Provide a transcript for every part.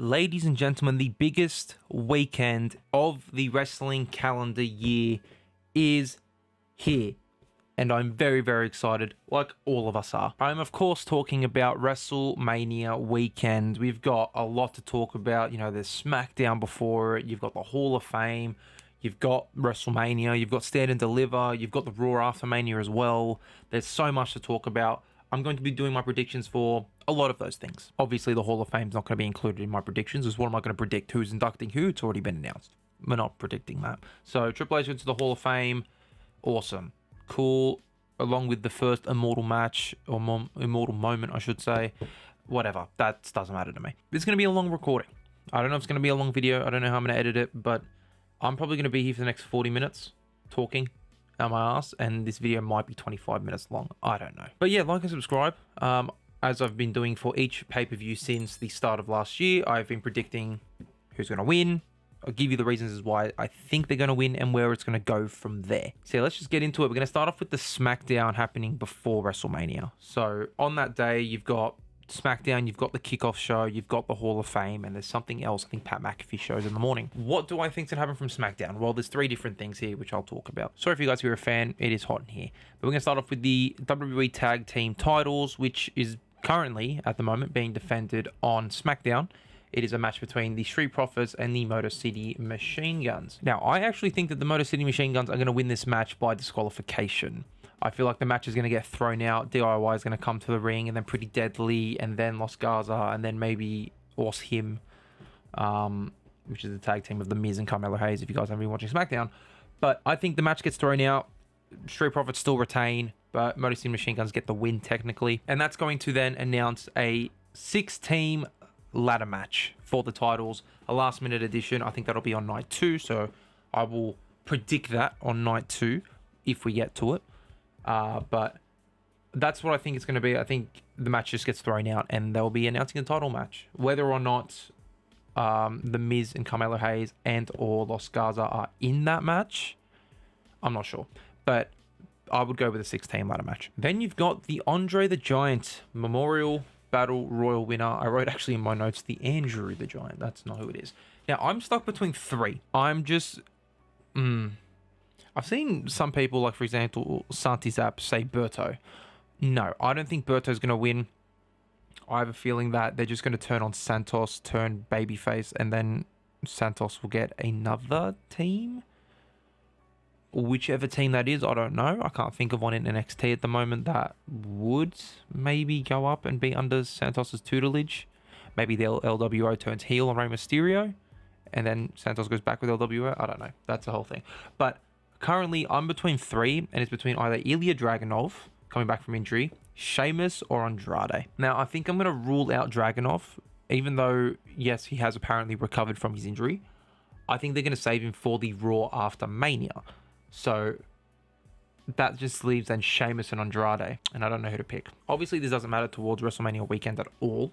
Ladies and gentlemen, the biggest weekend of the wrestling calendar year is here. And I'm very, very excited, like all of us are. I'm, of course, talking about WrestleMania weekend. We've got a lot to talk about. You know, there's Smackdown before it. You've got the Hall of Fame. You've got WrestleMania. You've got Stand and Deliver. You've got the Raw after Mania as well. There's so much to talk about. I'm going to be doing my predictions for a lot of those things. Obviously, the Hall of Fame is not going to be included in my predictions. Is what am I going to predict? Who's inducting who? It's already been announced. We're not predicting that. So, Triple H went to the Hall of Fame. Awesome. Cool. Along with the first immortal match, or immortal moment, I should say. Whatever. That doesn't matter to me. It's going to be a long recording. I don't know if it's going to be a long video. I don't know how I'm going to edit it, but I'm probably going to be here for the next 40 minutes talking out my ass, and this video might be 25 minutes long. I don't know. But yeah, like and subscribe. As I've been doing for each pay-per-view since the start of last year, I've been predicting who's going to win. I'll give you the reasons as why I think they're going to win and where it's going to go from there. So let's just get into it. We're going to start off with the Smackdown happening before WrestleMania. So on that day, you've got Smackdown, you've got the kickoff show, you've got the Hall of Fame, and there's something else I think Pat McAfee shows in the morning. What do I think's going to happen from Smackdown? Well, there's three different things here, which I'll talk about. Sorry if you guys are a fan, it is hot in here. But we're going to start off with the WWE Tag Team titles, which is currently, at the moment, being defended on Smackdown. It is a match between the Street Profits and the Motor City Machine Guns. Now, I actually think that the Motor City Machine Guns are going to win this match by disqualification. I feel like the match is going to get thrown out. DIY is going to come to the ring, and then Pretty Deadly, and then Los Garza, and then maybe Us Him, which is the tag team of The Miz and Carmelo Hayes, if you guys haven't been watching SmackDown. But I think the match gets thrown out. Street Profits still retain, but Motor City Machine Guns get the win technically. And that's going to then announce a 6-team ladder match for the titles, a last minute edition. I think that'll be on night 2, so I will predict that on night 2 if we get to it. But that's what I think it's going to be. I think the match just gets thrown out and they'll be announcing a title match. Whether or not The Miz and Carmelo Hayes and or Los Garza are in that match, I'm not sure. But I would go with a 6-team ladder match. Then you've got the Andre the Giant Memorial Battle Royal winner. I wrote actually in my notes the Andrew the Giant. That's not who it is. Now, I'm stuck between 3. I'm just... I've seen some people, like, for example, Santi Zap say Berto. No, I don't think Berto's going to win. I have a feeling that they're just going to turn on Santos, turn babyface, and then Santos will get another team. Whichever team that is, I don't know. I can't think of one in NXT at the moment that would maybe go up and be under Santos' tutelage. Maybe the LWO turns heel on Rey Mysterio, and then Santos goes back with LWO. I don't know. That's the whole thing. But currently, I'm between 3, and it's between either Ilya Dragunov, coming back from injury, Sheamus, or Andrade. Now, I think I'm going to rule out Dragunov, even though, yes, he has apparently recovered from his injury. I think they're going to save him for the Raw after Mania. So that just leaves then Sheamus and Andrade, and I don't know who to pick. Obviously, this doesn't matter towards WrestleMania weekend at all.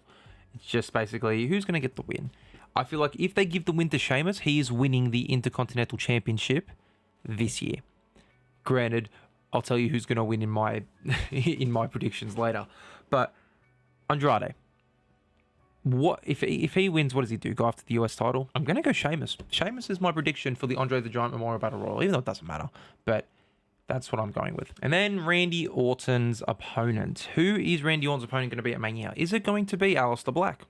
It's just basically who's going to get the win. I feel like if they give the win to Sheamus, he is winning the Intercontinental Championship this year. Granted, I'll tell you who's going to win in my in my predictions later. But Andrade, what if he wins? What does he do? Go after the US title? I'm going to go Sheamus. Sheamus is my prediction for the Andre the Giant Memorial Battle Royal, even though it doesn't matter. But that's what I'm going with. And then Randy Orton's opponent. Who is Randy Orton's opponent going to be at Mania? Is it going to be Aleister Black?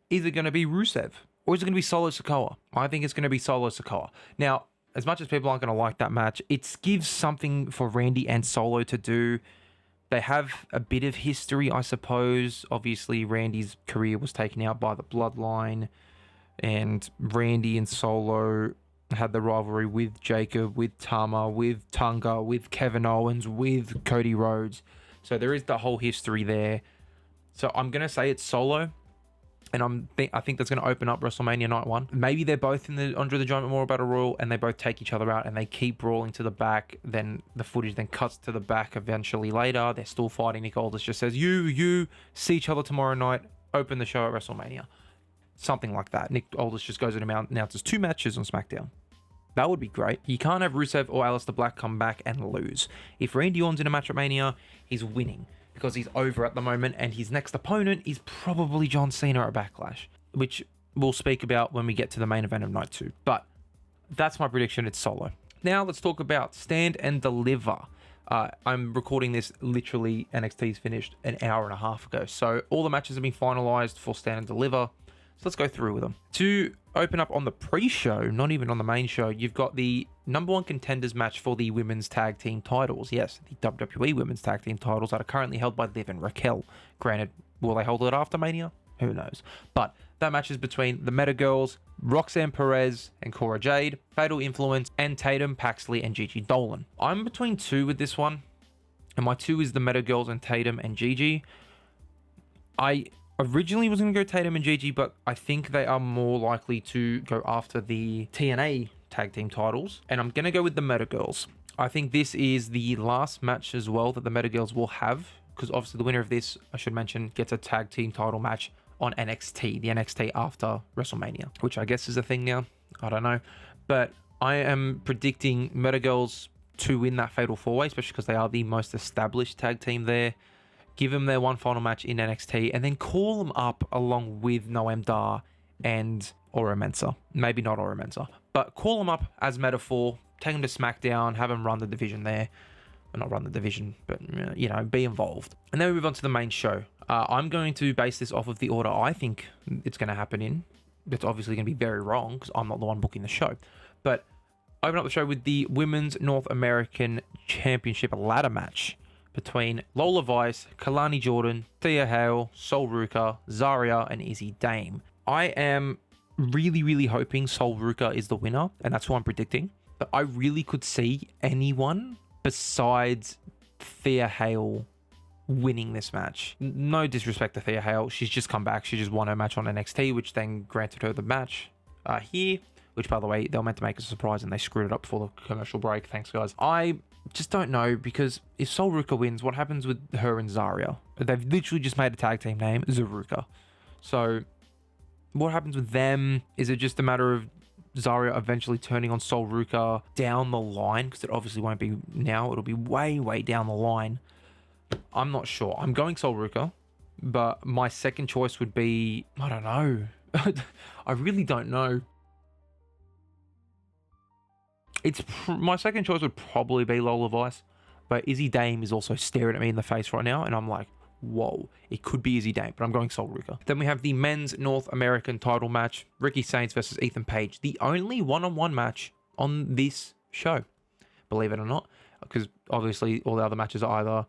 Is it going to be Rusev? Or is it going to be Solo Sikoa? I think it's going to be Solo Sikoa. Now, as much as people aren't going to like that match, it gives something for Randy and Solo to do. They have a bit of history, I suppose. Obviously, Randy's career was taken out by the Bloodline, and Randy and Solo had the rivalry with Jacob, with Tama, with Tunga, with Kevin Owens, with Cody Rhodes. So there is the whole history there. So I'm going to say it's Solo. And I think that's going to open up WrestleMania Night 1. Maybe they're both in the Andre the Giant Memorial Battle Royal and they both take each other out and they keep brawling to the back. Then the footage then cuts to the back eventually later. They're still fighting. Nick Aldis just says, you see each other tomorrow night. Open the show at WrestleMania. Something like that. Nick Aldis just goes and announces 2 matches on SmackDown. That would be great. You can't have Rusev or Aleister Black come back and lose. If Randy Orton's in a match at Mania, he's winning, because he's over at the moment, and his next opponent is probably John Cena at Backlash, which we'll speak about when we get to the main event of night 2. But that's my prediction. It's Solo. Now let's talk about Stand and Deliver. I'm recording this literally, NXT's finished an hour and a half ago. So all the matches have been finalized for Stand and Deliver. So let's go through with them. To open up on the pre-show, not even on the main show, you've got the number 1 contenders match for the women's tag team titles. Yes, the WWE women's tag team titles that are currently held by Liv and Raquel. Granted, will they hold it after Mania? Who knows? But that match is between the Meta Girls, Roxanne Perez and Cora Jade, Fatal Influence, and Tatum, Paxley, and Gigi Dolan. I'm between 2 with this one, and my 2 is the Meta Girls and Tatum and Gigi. I originally was going to go Tatum and Gigi, but I think they are more likely to go after the TNA tag team titles, and I'm going to go with the Meta Girls. I think this is the last match as well that the Meta Girls will have, because obviously the winner of this, I should mention, gets a tag team title match on NXT, the NXT after WrestleMania, which I guess is a thing now. I don't know. But I am predicting Meta Girls to win that Fatal 4-Way, especially because they are the most established tag team there. Give them their one final match in NXT, and then call them up along with Noam Dar and Oro Mensah. Maybe not Oro Mensah, but call them up as Metaphor, take them to SmackDown, have them run the division there. Well, not run the division, but, you know, be involved. And then we move on to the main show. I'm going to base this off of the order I think it's going to happen in. It's obviously going to be very wrong because I'm not the one booking the show. But open up the show with the Women's North American Championship ladder match between Lola Vice, Kalani Jordan, Thea Hale, Sol Ruka, Zarya, and Izzy Dame. I am really, really hoping Sol Ruka is the winner, and that's who I'm predicting. But I really could see anyone besides Thea Hale winning this match. No disrespect to Thea Hale. She's just come back. She just won her match on NXT, which then granted her the match here, which, by the way, they were meant to make a surprise and they screwed it up before the commercial break. Thanks, guys. I just don't know, because if Sol Ruka wins, what happens with her and Zarya? They've literally just made a tag team name, Zaruka. So what happens with them? Is it just a matter of Zarya eventually turning on Sol Ruka down the line? Because it obviously won't be now. It'll be way, way down the line. I'm not sure. I'm going Sol Ruka, but my second choice would be, I don't know. I really don't know. My second choice would probably be Lola Vice, but Izzy Dame is also staring at me in the face right now, and I'm like, whoa, it could be Izzy Dame, but I'm going Sol Ruka. Then we have the men's North American title match, Ricky Saints versus Ethan Page, the only one-on-one match on this show, believe it or not, because obviously all the other matches are either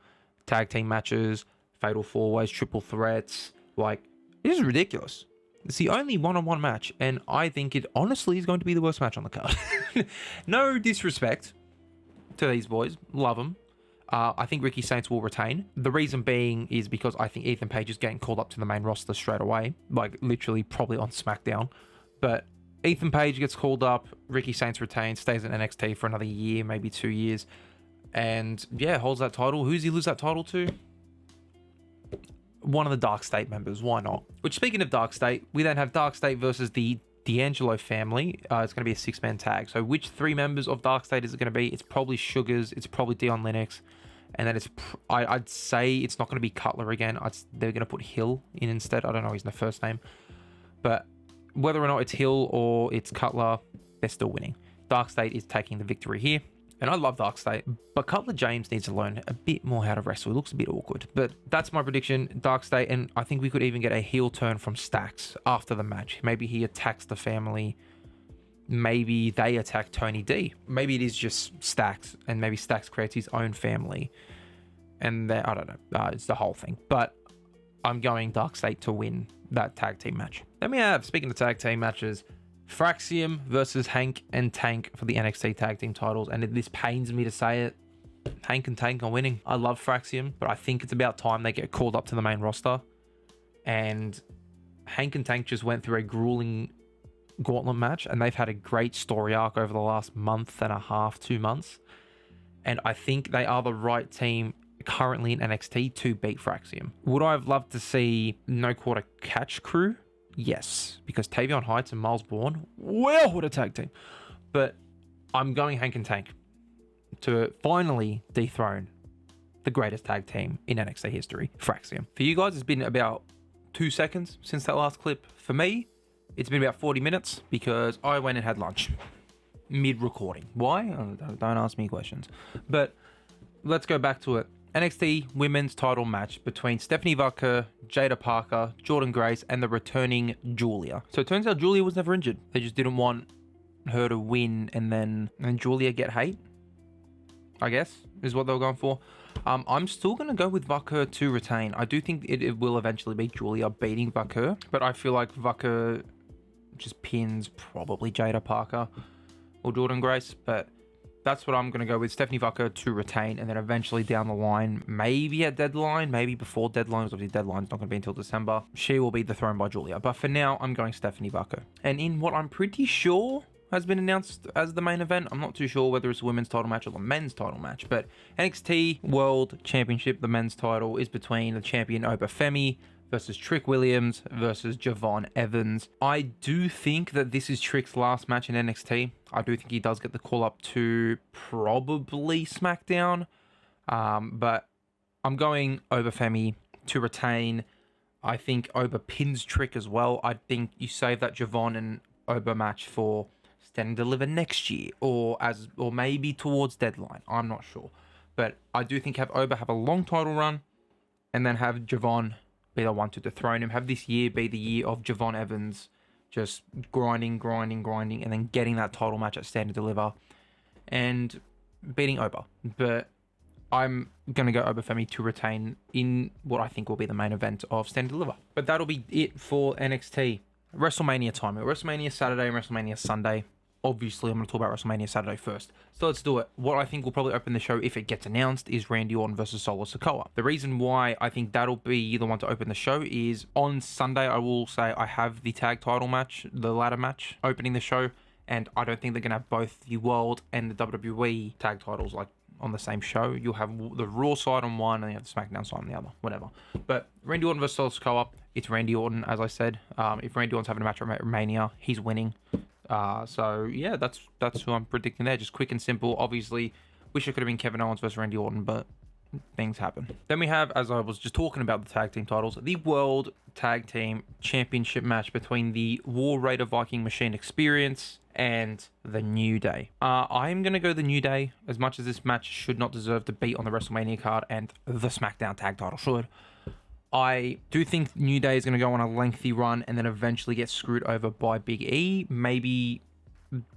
tag team matches, fatal 4-ways, triple threats. Like, this is ridiculous. It's the only one-on-one match, and I think it honestly is going to be the worst match on the card. No disrespect to these boys, love them. I think Ricky Saints will retain. The reason being is because I think Ethan Page is getting called up to the main roster straight away, like literally probably on SmackDown. But Ethan Page gets called up, Ricky Saints retains, stays in NXT for another year, maybe 2 years, and yeah, holds that title. Who's he lose that title to? One of the Dark State members. Why not? Which, speaking of Dark State, we then have Dark State versus the D'Angelo family. It's going to be a 6-man tag. So which 3 members of Dark State is it going to be? It's probably Sugars. It's probably Dion Lennox. And then I'd say it's not going to be Cutler again. They're going to put Hill in instead. I don't know his first name. But whether or not it's Hill or it's Cutler, they're still winning. Dark State is taking the victory here. And I love Dark State, but Cutler James needs to learn a bit more how to wrestle. It looks a bit awkward, but that's my prediction, Dark State, and I think we could even get a heel turn from Stax after the match. Maybe he attacks the family. Maybe they attack Tony D. Maybe it is just Stax, and maybe Stax creates his own family. And I don't know. It's the whole thing. But I'm going Dark State to win that tag team match. Then we have, speaking of tag team matches, Fraxium versus Hank and Tank for the NXT tag team titles. And this pains me to say it, Hank and Tank are winning. I love Fraxium, but I think it's about time they get called up to the main roster. And Hank and Tank just went through a grueling gauntlet match, and they've had a great story arc over the last month and a half, 2 months. And I think they are the right team currently in NXT to beat Fraxium. Would I have loved to see No Quarter Catch Crew? Yes, because Tavion Heights and Miles Bourne, well, what a tag team. But I'm going Hank and Tank to finally dethrone the greatest tag team in NXT history, Fraxium. For you guys, it's been about 2 seconds since that last clip. For me, It's been about 40 minutes because I went and had lunch mid-recording. Why? Don't ask me questions. But let's go back to it. NXT women's title match between Stephanie Vaquer, Jada Parker, Jordynne Grace, and the returning Julia. So it turns out Julia was never injured. They just didn't want her to win and Julia get hate, I guess, is what they were going for. I'm still going to go with Vaquer to retain. I do think it will eventually be Julia beating Vaquer, but I feel like Vaquer just pins probably Jada Parker or Jordynne Grace, but that's what I'm going to go with. Stephanie Vaquer to retain, and then eventually down the line, maybe at Deadline, maybe before Deadline, because obviously Deadline's not going to be until December, she will be dethroned by Julia. But for now, I'm going Stephanie Vaquer. And in what I'm pretty sure has been announced as the main event, I'm not too sure whether it's a women's title match or the men's title match, but NXT World Championship, the men's title, is between the champion Obafemi versus Trick Williams versus Javon Evans. I do think that this is Trick's last match in NXT. I do think he does get the call up to probably Smackdown, but I'm going Obafemi to retain. I think Oba pins Trick as well. I think you save that Javon and Oba match for Stand and Deliver next year, or maybe towards Deadline. I'm not sure, but I do think have Oba have a long title run, and then have Javon be the one to dethrone him. Have this year be the year of Javon Evans just grinding, and then getting that title match at Stand and Deliver and beating Oba. But I'm going to go Obafemi to retain in what I think will be the main event of Stand and Deliver. But that'll be it for NXT. Wrestlemania time. Wrestlemania Saturday and Wrestlemania Sunday. Obviously, I'm going to talk about Wrestlemania Saturday first. So let's do it. What I think will probably open the show, if it gets announced, is Randy Orton versus Solo Sikoa. The reason why I think that'll be the one to open the show is on Sunday, I will say I have the tag title match, the ladder match, opening the show. And I don't think they're going to have both the World and the WWE tag titles like on the same show. You'll have the Raw side on one and you have the Smackdown side on the other, whatever. But Randy Orton versus Solo Sikoa, it's Randy Orton, as I said. If Randy Orton's having a match at Mania, he's winning. So yeah, that's who I'm predicting there. Just quick and simple. Obviously, wish it could have been Kevin Owens versus Randy Orton, but things happen. Then we have, as I was just talking about the tag team titles, the World Tag Team Championship match between the War Raider Viking Machine Experience and the New Day. I'm going to go the New Day, as much as this match should not deserve to be on the WrestleMania card and the SmackDown tag title should. I do think New Day is going to go on a lengthy run and then eventually get screwed over by Big E. Maybe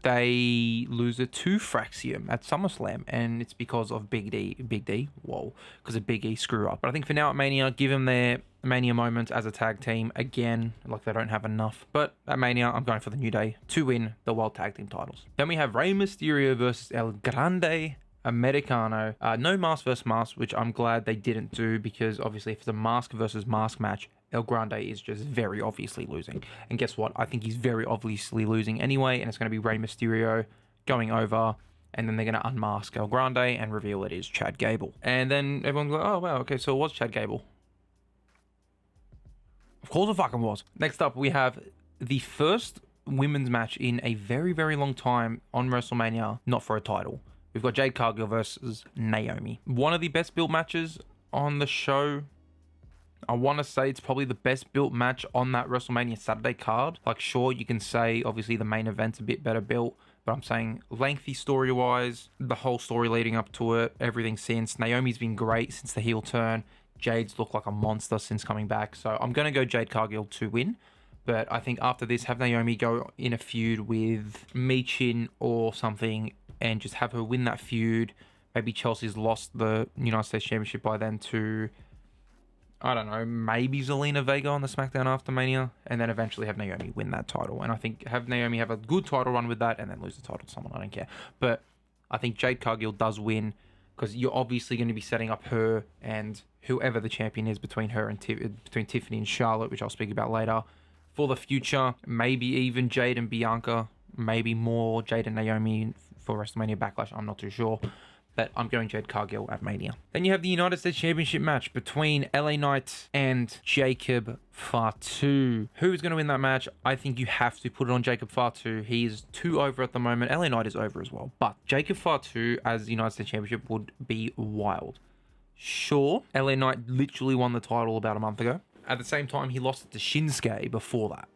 they lose it to Fraxium at SummerSlam, and it's because of Big D, because of Big E screw up. But I think for now at Mania, give them their Mania moments as a tag team again, like they don't have enough. But at Mania, I'm going for the New Day to win the World Tag Team titles. Then we have Rey Mysterio versus El Grande Americano. No mask versus mask, which I'm glad they didn't do, because obviously if it's a mask versus mask match, El Grande is just very obviously losing. And guess what? I think he's very obviously losing anyway, and it's going to be Rey Mysterio going over, and then they're going to unmask El Grande and reveal it is Chad Gable. And then everyone's like, oh wow, okay, so it was Chad Gable. Of course it fucking was. Next up, we have the first women's match in a very, very long time on WrestleMania, not for a title. We've got Jade Cargill versus Naomi. One of the best built matches on the show. I want to say it's probably the best built match on that WrestleMania Saturday card. Like, sure, you can say obviously the main event's a bit better built, but I'm saying lengthy story-wise, the whole story leading up to it, everything since. Naomi's been great since the heel turn. Jade's looked like a monster since coming back. So I'm going to go Jade Cargill to win. But I think after this, have Naomi go in a feud with Michin or something and just have her win that feud. Maybe Chelsea's lost the United States Championship by then to, I don't know, maybe Zelina Vega on the SmackDown after Mania, and then eventually have Naomi win that title. And I think have Naomi have a good title run with that and then lose the title to someone. I don't care. But I think Jade Cargill does win, because you're obviously going to be setting up her and whoever the champion is between her and between Tiffany and Charlotte, which I'll speak about later, for the future. Maybe even Jade and Bianca, maybe more Jade and Naomi for WrestleMania Backlash. I'm not too sure, but I'm going Jade Cargill at Mania. Then you have the United States Championship match between LA Knight and Jacob Fatu. Who's going to win that match? I think you have to put it on Jacob Fatu. He's too over at the moment. LA Knight is over as well, but Jacob Fatu as the United States Championship would be wild. Sure, LA Knight literally won the title about a month ago. At the same time, he lost it to Shinsuke before that.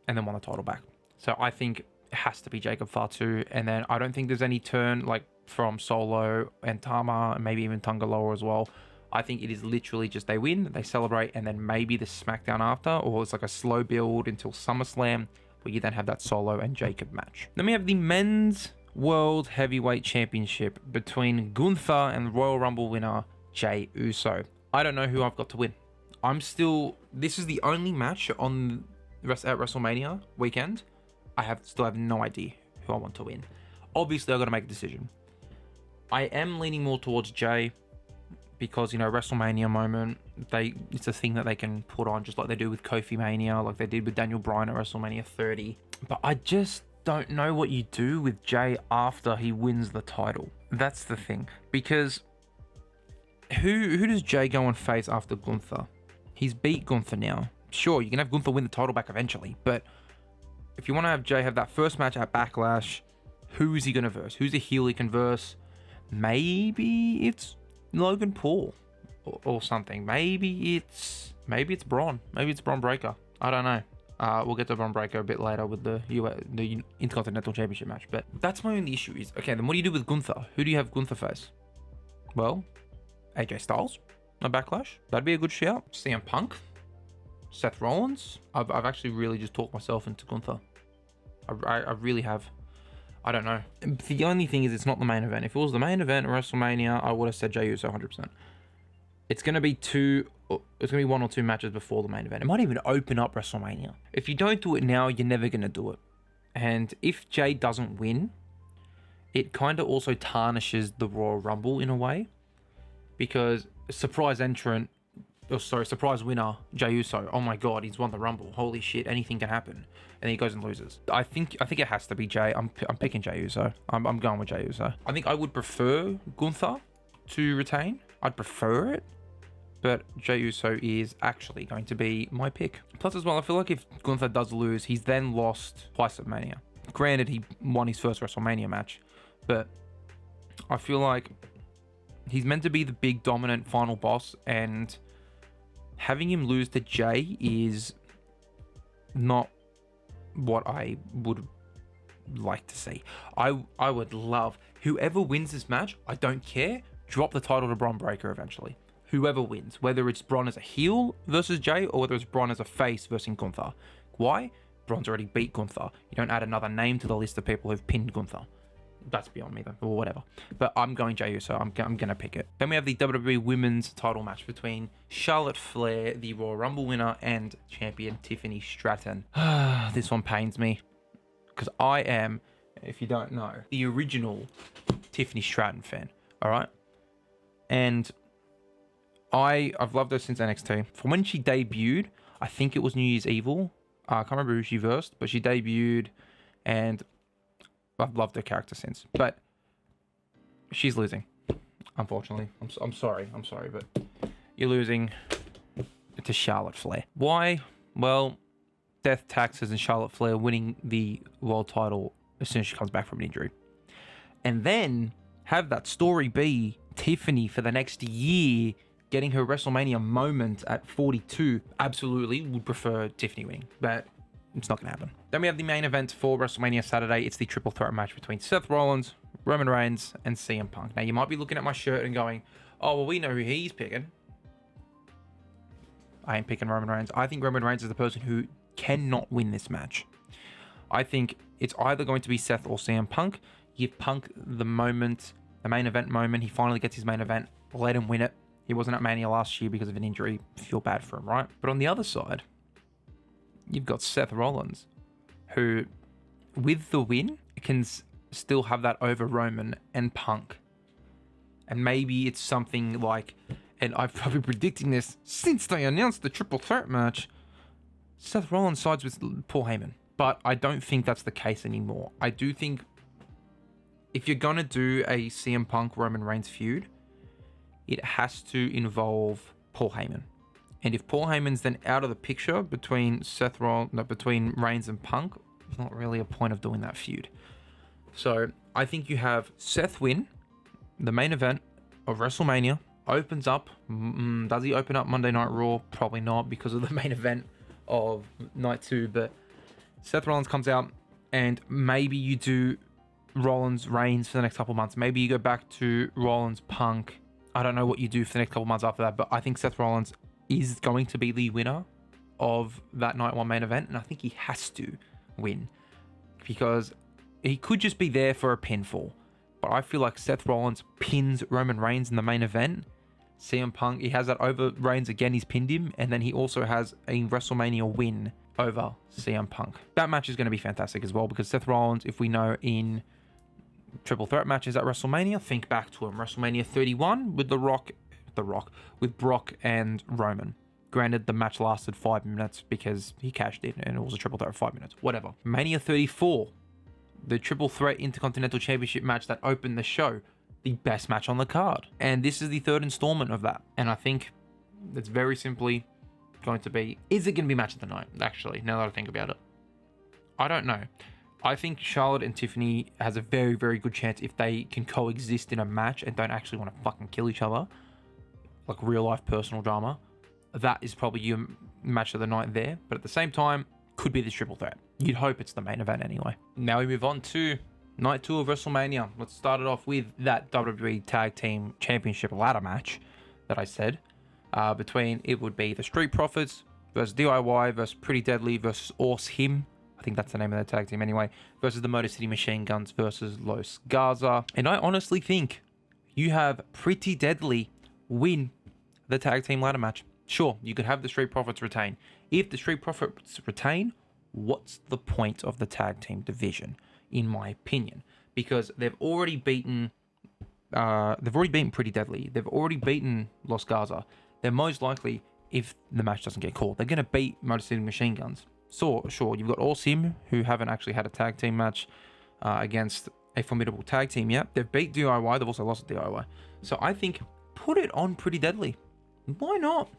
and then won the title back. So I think it has to be Jacob Fatu. And then I don't think there's any turn like from Solo and Tama and maybe even Tungaloa as well. I think it is literally just they win, they celebrate, and then maybe the Smackdown after, or it's like a slow build until SummerSlam, where you then have that Solo and Jacob match. Then we have the Men's World Heavyweight Championship between Gunther and Royal Rumble winner Jey Uso. I don't know who I've got to win. This is the only match at WrestleMania weekend. I still have no idea who I want to win. Obviously, I've got to make a decision. I am leaning more towards Jey, because, you know, WrestleMania moment, it's a thing that they can put on just like they do with Kofi Mania, like they did with Daniel Bryan at WrestleMania 30. But I just don't know what you do with Jey after he wins the title. That's the thing. Because who does Jey go and face after Gunther? He's beat Gunther now. Sure, you can have Gunther win the title back eventually, but if you want to have Jey have that first match at Backlash, who is he going to verse? Who's a heel he can verse? Maybe it's Logan Paul or something. Maybe it's Braun. Maybe it's Braun Breaker. I don't know. We'll get to Braun Breaker a bit later with the Intercontinental Championship match. But that's my only issue is, okay, then what do you do with Gunther? Who do you have Gunther face? Well, AJ Styles, a Backlash. That'd be a good shout. CM Punk, Seth Rollins. I've actually really just talked myself into Gunther. I really have. I don't know. The only thing is it's not the main event. If it was the main event at WrestleMania, I would have said Jey Uso 100%. It's going to be one or two matches before the main event. It might even open up WrestleMania. If you don't do it now, you're never going to do it. And if Jey doesn't win, it kind of also tarnishes the Royal Rumble in a way. Because surprise winner, Jey Uso. Oh my God, he's won the Rumble. Holy shit, anything can happen. And he goes and loses. I think it has to be Jey. I'm picking Jey Uso. I'm going with Jey Uso. I think I would prefer Gunther to retain. I'd prefer it. But Jey Uso is actually going to be my pick. Plus as well, I feel like if Gunther does lose, he's then lost twice at Mania. Granted, he won his first WrestleMania match. But I feel like he's meant to be the big dominant final boss, and having him lose to Jey is not what I would like to see. I would love whoever wins this match, I don't care, drop the title to Braun Breaker eventually. Whoever wins, whether it's Braun as a heel versus Jey or whether it's Braun as a face versus Gunther. Why? Braun's already beat Gunther. You don't add another name to the list of people who've pinned Gunther. That's beyond me though, or whatever. But I'm going Jey Uso. I'm gonna pick it. Then we have the WWE Women's title match between Charlotte Flair, the Royal Rumble winner, and champion Tiffany Stratton. This one pains me because I am, if you don't know, the original Tiffany Stratton fan. All right, and I've loved her since NXT. From when she debuted, I think it was New Year's Evil. I can't remember who she versed, but she debuted, and I've loved her character since. But she's losing, unfortunately. I'm sorry, but you're losing to Charlotte Flair. Why? Well, death taxes and Charlotte Flair winning the world title as soon as she comes back from an injury. And then have that story be Tiffany for the next year getting her WrestleMania moment at 42. Absolutely would prefer Tiffany winning, but it's not going to happen. Then we have the main event for WrestleMania Saturday. It's the triple threat match between Seth Rollins, Roman Reigns, and CM Punk. Now, you might be looking at my shirt and going, oh, well, we know who he's picking. I ain't picking Roman Reigns. I think Roman Reigns is the person who cannot win this match. I think it's either going to be Seth or CM Punk. Give Punk the moment, the main event moment. He finally gets his main event. Let him win it. He wasn't at Mania last year because of an injury. Feel bad for him, right? But on the other side, you've got Seth Rollins, who, with the win, can still have that over Roman and Punk. And maybe it's something like, and I've probably been predicting this since they announced the triple threat match, Seth Rollins sides with Paul Heyman. But I don't think that's the case anymore. I do think if you're going to do a CM Punk Roman Reigns feud, it has to involve Paul Heyman. And if Paul Heyman's then out of the picture between between Reigns and Punk, there's not really a point of doing that feud. So I think you have Seth win the main event of WrestleMania, opens up. Does he open up Monday Night Raw? Probably not because of the main event of night 2. But Seth Rollins comes out, and maybe you do Rollins Reigns for the next couple of months. Maybe you go back to Rollins Punk. I don't know what you do for the next couple of months after that, but I think Seth Rollins is going to be the winner of that night one main event, and I think he has to win because he could just be there for a pinfall. But I feel like Seth Rollins pins Roman Reigns in the main event. CM Punk, he has that over Reigns again, he's pinned him, and then he also has a WrestleMania win over CM Punk. That match is going to be fantastic as well because Seth Rollins, if we know in triple threat matches at WrestleMania, think back to him, WrestleMania 31 with with Brock and Roman. Granted, the match lasted 5 minutes because he cashed in and it was a triple threat of 5 minutes. Whatever. Mania 34, the triple threat Intercontinental Championship match that opened the show. The best match on the card. And this is the third installment of that. And I think it's very simply going to be... Is it going to be match of the night, actually, now that I think about it? I don't know. I think Charlotte and Tiffany has a very, very good chance if they can coexist in a match and don't actually want to fucking kill each other. Like real-life personal drama. That is probably your match of the night there. But at the same time, could be this triple threat. You'd hope it's the main event anyway. Now we move on to night 2 of WrestleMania. Let's start it off with that WWE Tag Team Championship ladder match that I said. Between, it would be the Street Profits versus DIY versus Pretty Deadly versus Orse Him. I think that's the name of their tag team anyway. Versus the Motor City Machine Guns versus Los Garza. And I honestly think you have Pretty Deadly win the tag team ladder match. Sure, you could have the Street Profits retain. If the Street Profits retain, what's the point of the tag team division, in my opinion? Because they've already beaten Pretty Deadly. They've already beaten Los Garza. They're most likely, if the match doesn't get called, they're going to beat Motor City Machine Guns. So, sure, you've got Awesome, who haven't actually had a tag team match against a formidable tag team yet. They've beat DIY. They've also lost to DIY. So I think put it on Pretty Deadly. Why not?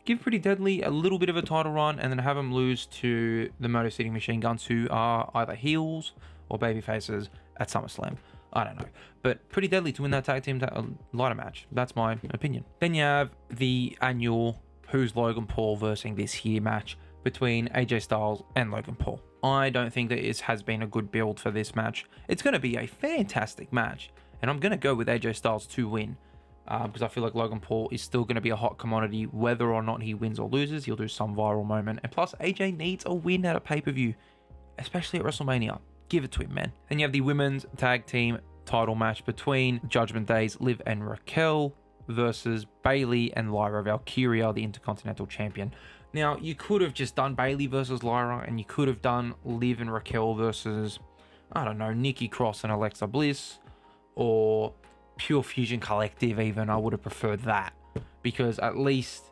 Give Pretty Deadly a little bit of a title run and then have them lose to the Motor City Machine Guns, who are either heels or baby faces at SummerSlam. I don't know. But Pretty Deadly to win that tag team ladder match. That's my opinion. Then you have the annual Who's Logan Paul versus this here match between AJ Styles and Logan Paul. I don't think that it has been a good build for this match. It's going to be a fantastic match, and I'm going to go with AJ Styles to win. Because I feel like Logan Paul is still going to be a hot commodity whether or not he wins or loses. He'll do some viral moment. And plus, AJ needs a win at a pay-per-view, especially at WrestleMania. Give it to him, man. Then you have the women's tag team title match between Judgment Day's Liv and Raquel versus Bayley and Lyra Valkyria, the Intercontinental Champion. Now, you could have just done Bayley versus Lyra, and you could have done Liv and Raquel versus, I don't know, Nikki Cross and Alexa Bliss, or Pure Fusion Collective even. I would have preferred that, because at least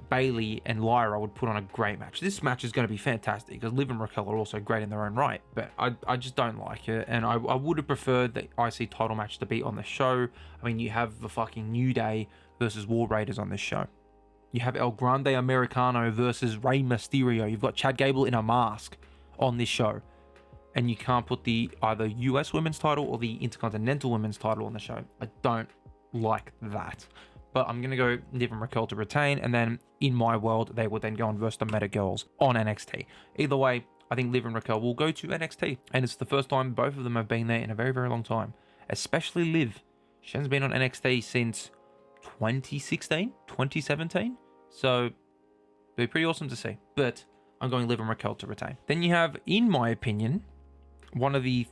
Bayley and Lyra would put on a great match. This match is going to be fantastic because Liv and Raquel are also great in their own right, but I just don't like it, and I would have preferred the IC title match to be on the show. I mean, you have the fucking New Day versus War Raiders on this show. You have El Grande Americano versus Rey Mysterio. You've got Chad Gable in a mask on this show, and you can't put the either US Women's title or the Intercontinental Women's title on the show. I don't like that. But I'm going to go Liv and Raquel to retain, and then in my world, they will then go and verse the Meta Girls on NXT. Either way, I think Liv and Raquel will go to NXT, and it's the first time both of them have been there in a very, very long time. Especially Liv. She hasn't been on NXT since 2016, 2017. So, it'd be pretty awesome to see. But I'm going Liv and Raquel to retain. Then you have, in my opinion, one of the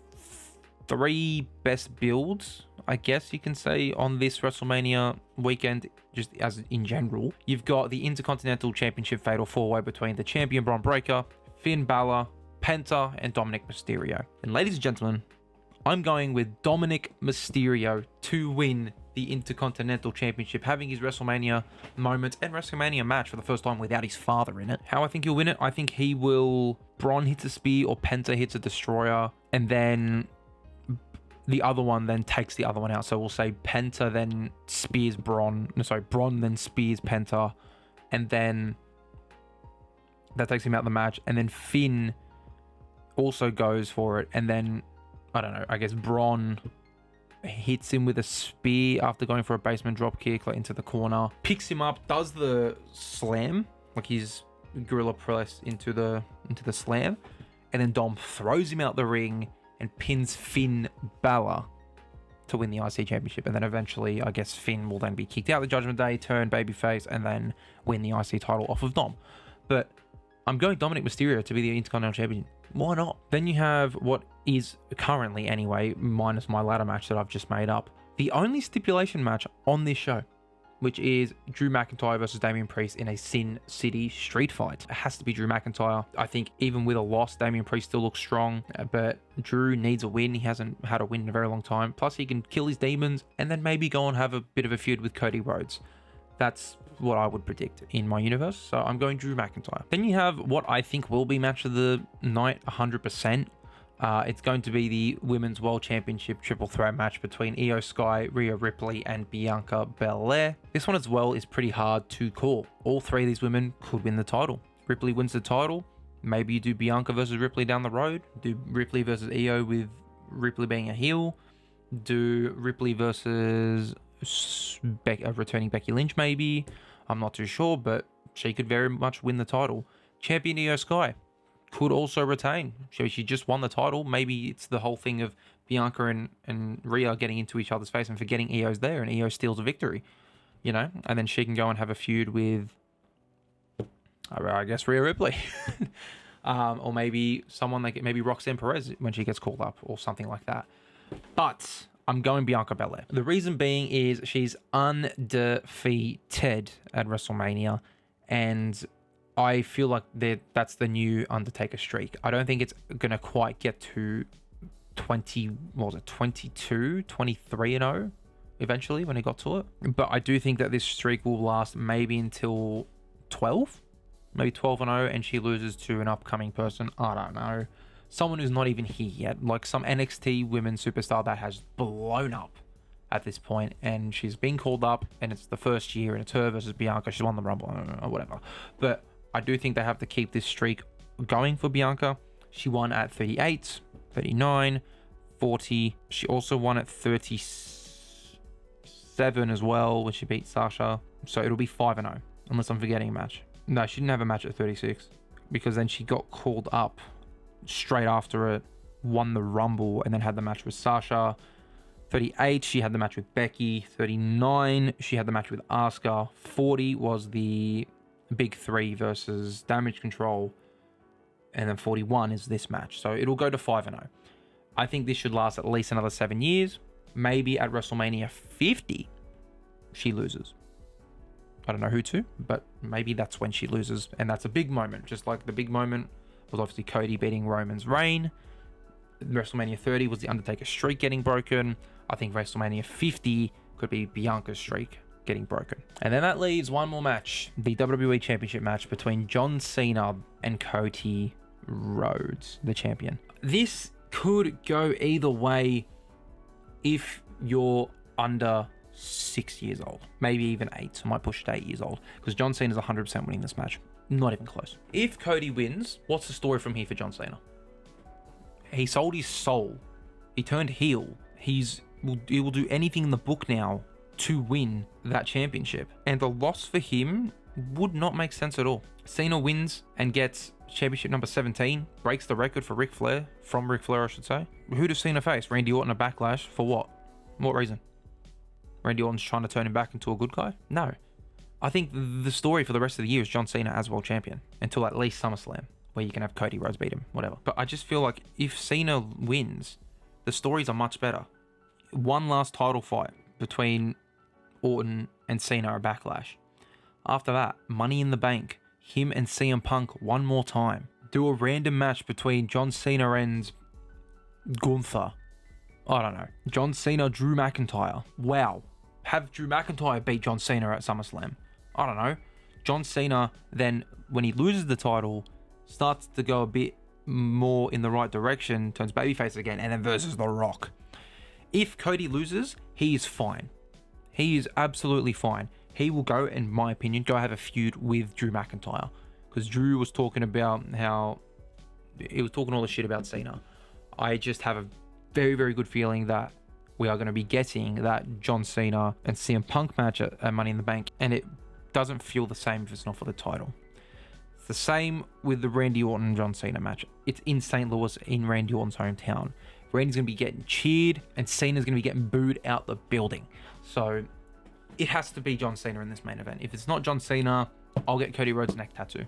3 best builds, I guess you can say, on this WrestleMania weekend, just as in general. You've got the Intercontinental Championship Fatal 4-Way between the champion Braun Breaker, Finn Balor, Penta, and Dominic Mysterio. And ladies and gentlemen, I'm going with Dominic Mysterio to win the Intercontinental Championship, having his WrestleMania moment and WrestleMania match for the first time without his father in it. How I think he'll win it? I think he will... Braun hits a spear or Penta hits a destroyer, and then the other one then takes the other one out. So we'll say Penta then spears Braun. No, sorry, Braun then spears Penta, and then that takes him out of the match. And then Finn also goes for it, and then I don't know, I guess Braun hits him with a spear after going for a basement drop kick, like into the corner, picks him up, does the slam, like his gorilla press into the slam, and then Dom throws him out the ring and pins Finn Balor to win the IC Championship. And then eventually, I guess Finn will then be kicked out the Judgment Day, turn babyface, and then win the IC title off of Dom. But I'm going Dominic Mysterio to be the Intercontinental Champion. Why not? Then you have what is currently, anyway, minus my ladder match that I've just made up, the only stipulation match on this show, which is Drew McIntyre versus Damian Priest in a Sin City street fight. It has to be Drew McIntyre. I think even with a loss, Damian Priest still looks strong, but Drew needs a win. He hasn't had a win in a very long time. Plus, he can kill his demons and then maybe go and have a bit of a feud with Cody Rhodes. That's what I would predict in my universe. So I'm going Drew McIntyre. Then you have what I think will be match of the night 100%. It's going to be the Women's World Championship triple threat match between Io Sky, Rhea Ripley, and Bianca Belair. This one as well is pretty hard to call. All three of these women could win the title. Ripley wins the title. Maybe you do Bianca versus Ripley down the road. Do Ripley versus Io with Ripley being a heel. Do Ripley versus returning Becky Lynch maybe. I'm not too sure, but she could very much win the title. Champion Io Sky could also retain. She just won the title. Maybe it's the whole thing of Bianca and Rhea getting into each other's face and forgetting Io's there, and Io steals a victory, you know? And then she can go and have a feud with, I guess, Rhea Ripley. Or maybe someone like, maybe Roxanne Perez when she gets called up or something like that. But I'm going Bianca Belair. The reason being is she's undefeated at WrestleMania, and I feel like that's the new Undertaker streak. I don't think it's going to quite get to 22, 23 and 0 eventually when it got to it. But I do think that this streak will last maybe until 12, maybe 12 and 0, and she loses to an upcoming person. I don't know. Someone who's not even here yet, like some NXT women's superstar that has blown up at this point, and she's been called up, and it's the first year, and it's her versus Bianca. She's won the Rumble or whatever. But I do think they have to keep this streak going for Bianca. She won at 38, 39, 40. She also won at 37 as well when she beat Sasha. So it'll be 5-0, unless I'm forgetting a match. No, she didn't have a match at 36, because then she got called up straight after it, won the Rumble, and then had the match with Sasha. 38, she had the match with Becky. 39, she had the match with Asuka. 40 was the Big Three versus Damage Control, and then 41 is this match. So it'll go to 5-0. I think this should last at least another 7 years. Maybe at WrestleMania 50 she loses. I don't know who to, but maybe that's when she loses, and that's a big moment. Just like the big moment was obviously Cody beating Roman's reign. WrestleMania 30 was the Undertaker streak getting broken. I think WrestleMania 50 could be Bianca's streak getting broken. And then that leaves one more match, the WWE Championship match between John Cena and Cody Rhodes, the champion. This could go either way if you're under 6 years old, maybe even 8. I might push it to 8 years old, because John Cena's 100% winning this match. Not even close. If Cody wins, what's the story from here for John Cena? He sold his soul. He turned heel. He will do anything in the book now to win that championship. And the loss for him would not make sense at all. Cena wins and gets championship number 17, breaks the record for Ric Flair, I should say. Who does Cena face? Randy Orton a Backlash for what? What reason? Randy Orton's trying to turn him back into a good guy? No. I think the story for the rest of the year is John Cena as world champion until at least SummerSlam, where you can have Cody Rhodes beat him, whatever. But I just feel like if Cena wins, the stories are much better. One last title fight between Orton and Cena at Backlash. After that, Money in the Bank, him and CM Punk one more time. Do a random match between John Cena and Gunther. I don't know. John Cena, Drew McIntyre. Wow. Have Drew McIntyre beat John Cena at SummerSlam. I don't know. John Cena then, when he loses the title, starts to go a bit more in the right direction, turns babyface again, and then versus The Rock. If Cody loses, he is fine. He is absolutely fine. He will go, in my opinion, go have a feud with Drew McIntyre. Because Drew was talking about how... he was talking all the shit about Cena. I just have a very, very good feeling that we are going to be getting that John Cena and CM Punk match at Money in the Bank. And it doesn't feel the same if it's not for the title. It's the same with the Randy Orton and John Cena match. It's in St. Louis, in Randy Orton's hometown. Randy's going to be getting cheered, and Cena's going to be getting booed out the building. So it has to be John Cena in this main event. If it's not John Cena, I'll get Cody Rhodes' neck tattoo.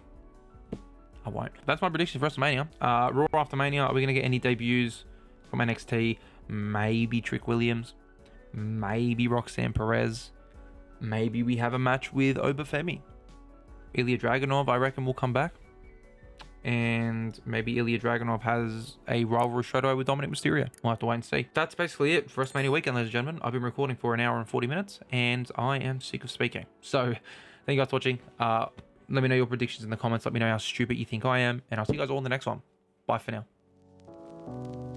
I won't. That's my prediction for WrestleMania. Raw after Mania, are we going to get any debuts from NXT? Maybe Trick Williams. Maybe Roxanne Perez. Maybe we have a match with Obafemi. Ilya Dragunov, I reckon, will come back. And maybe Ilya Dragunov has a rivalry showdown with Dominic Mysterio. We'll have to wait and see. That's basically it for WrestleMania weekend, ladies and gentlemen. I've been recording for 1 hour and 40 minutes, and I am sick of speaking. So, thank you guys for watching. Let me know your predictions in the comments. Let me know how stupid you think I am, and I'll see you guys all in the next one. Bye for now.